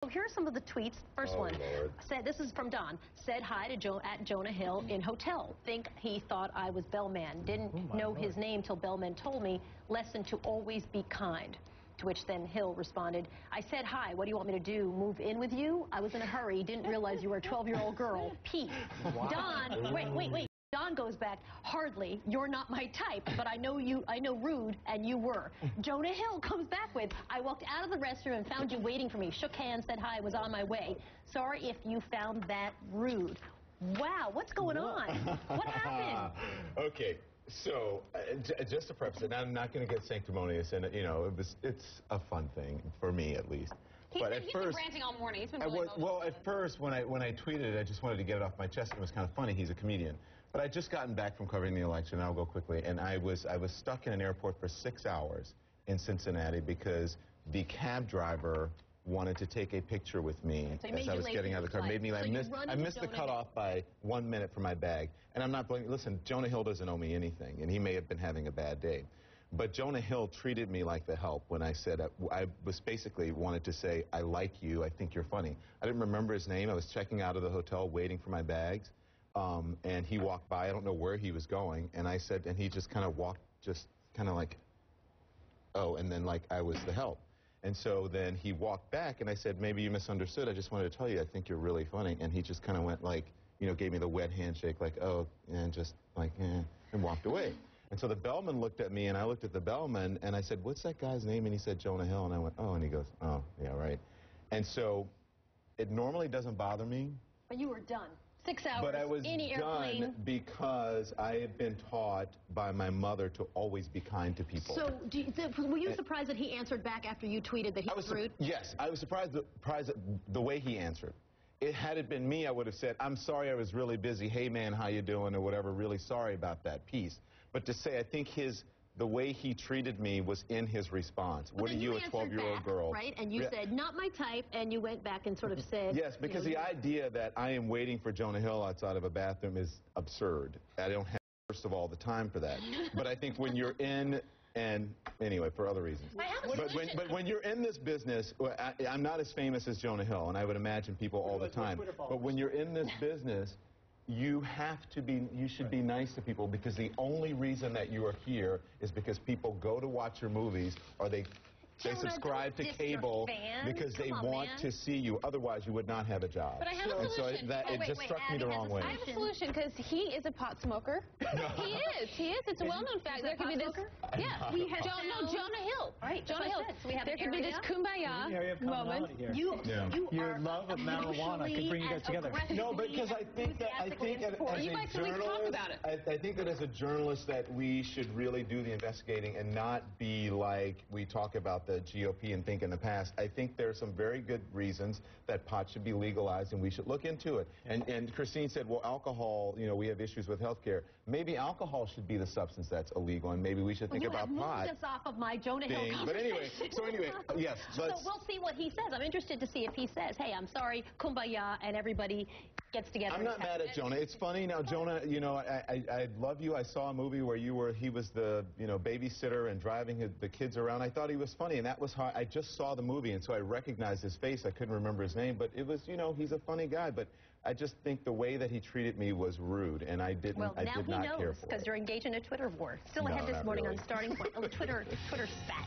So here are some of the tweets. First one said, this is from Don. Said hi to at Jonah Hill in hotel. Think he thought I was bellman. Didn't know his name till bellman told me. Lesson to always be kind. To which then Hill responded, I said hi. What do you want me to do? Move in with you? I was in a hurry. Didn't realize you were a 12-year-old girl. Pete. Wow. Don. Wait. Don goes back, hardly, you're not my type, but I know rude, and you were. Jonah Hill comes back with, I walked out of the restroom and found you waiting for me, shook hands, said hi, was on my way. Sorry if you found that rude. Wow, what's going on? What happened? Okay, so just to preface it, I'm not going to get sanctimonious, and you know, it's a fun thing, for me at least. He's been ranting all morning. He's been really well, at first, when I tweeted it, I just wanted to get it off my chest. It was kind of funny. He's a comedian. But I'd just gotten back from covering the election, and I'll go quickly. And I was stuck in an airport for 6 hours in Cincinnati because the cab driver wanted to take a picture with me as I was getting out of the car. Made me, I missed the cutoff by 1 minute for my bag. And I'm not blaming. Listen, Jonah Hill doesn't owe me anything, and he may have been having a bad day. But Jonah Hill treated me like the help when I said, I was basically wanted to say, I like you, I think you're funny. I didn't remember his name. I was checking out of the hotel waiting for my bags, and he walked by. I don't know where he was going, and I said, and he just kind of walked, just kind of like, oh, and then like I was the help. And so then he walked back, and I said, maybe you misunderstood. I just wanted to tell you, I think you're really funny. And he just kind of went like, you know, gave me the wet handshake, like, oh, and just like, and walked away. And so the bellman looked at me, and I looked at the bellman, and I said, what's that guy's name? And he said, Jonah Hill. And I went, oh, and he goes, oh, yeah, right. And so it normally doesn't bother me. But you were done. 6 hours, but I was any airplane. done because I had been taught by my mother to always be kind to people. So were you surprised that he answered back after you tweeted that he was rude? Yes, I was surprised at the way he answered. Had it been me, I would have said, I'm sorry, I was really busy. Hey, man, how you doing? Or whatever, really sorry about that piece. But to say, I think the way he treated me was in his response. What are you, a 12-year-old girl? Right, and you said, not my type, and you went back and sort of said... Yes, because the idea that I am waiting for Jonah Hill outside of a bathroom is absurd. I don't have, first of all, the time for that. But I think when you're in... And anyway, for other reasons. But when you're in this business, I'm not as famous as Jonah Hill, and I would imagine people all the time. But when you're in this business, you should be nice to people, because the only reason that you are here is because people go to watch your movies, or they subscribe to cable because they want to see you. Otherwise, you would not have a job. But I have a solution. So it just struck me the wrong way. I have a solution, because he is a pot smoker. He is. It's a well-known fact. There could be this. Yeah. Jonah Hill. Right. Jonah Hill. So we have there could be this kumbaya moment. Your love of marijuana could bring you guys together. No, because I think that as a journalist that we should really do the investigating and not be like we talk about the GOP and think in the past. I think there are some very good reasons that pot should be legalized, and we should look into it. And Christine said, well, alcohol, you know, we have issues with health care. Maybe alcohol should be the substance that's illegal, and maybe we should think about pot. Moved us off of my Jonah Hill conversation. But anyway, yes. So we'll see what he says. I'm interested to see if he says, hey, I'm sorry, kumbaya, and everybody gets together. I'm not mad at Jonah. It's funny now, Jonah, you know, I love you. I saw a movie where he was the, you know, babysitter and driving the kids around. I thought he was funny, and that was how I just saw the movie, and so I recognized his face. I couldn't remember his name, but it was, you know, he's a funny guy, but I just think the way that he treated me was rude, and I did not care for it. Well, now he knows, because you're engaged in a Twitter war. Still ahead this morning on Starting Point. Oh, Twitter spat.